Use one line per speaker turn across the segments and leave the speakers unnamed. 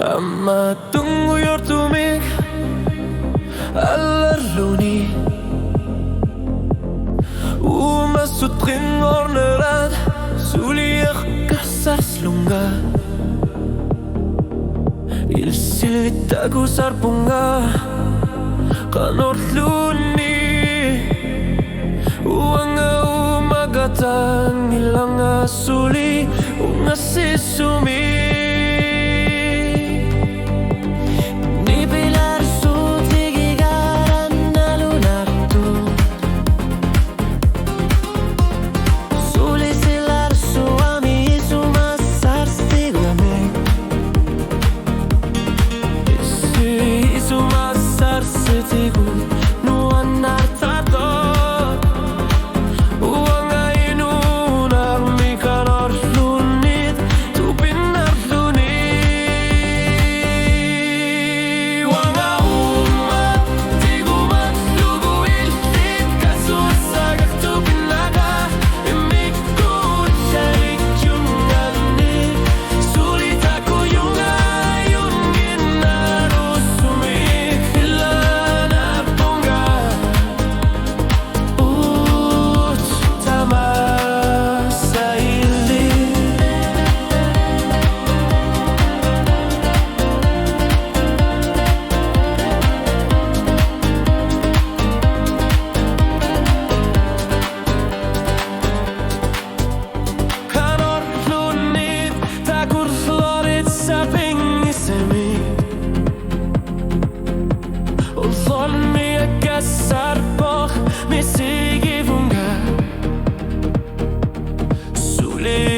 Kama tungguyor tumig Allarluni Umasut ringornerad Suliak kasarslunga Il silvitagu sarpunga Kanorluni Uanga umagatan Ilanga suli Unga sisumi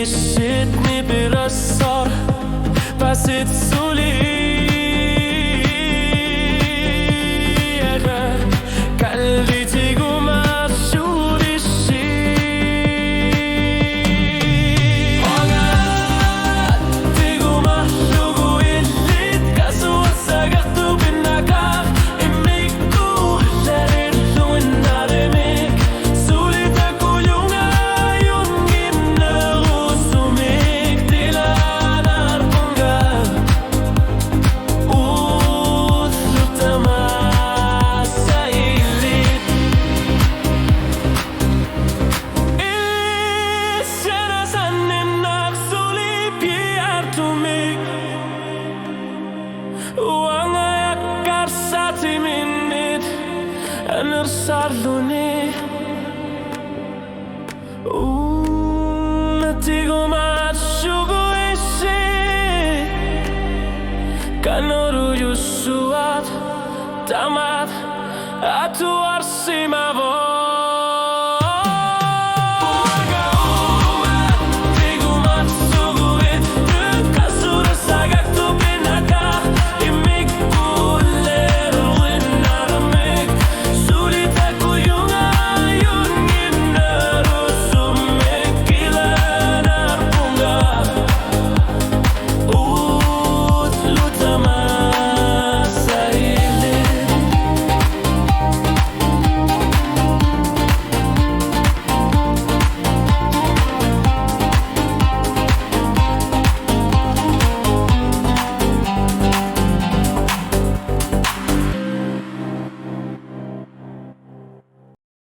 Sitni birassar Basit suli Kalli tiguma shurishi Oga tiguma lugu illit Kasu asagatu binakaf Imiku jarir luinaremek Suli takuyunga yungin Nersarluni Natigo machugo ese Kanoru yusuat Tamat Atu arsima voz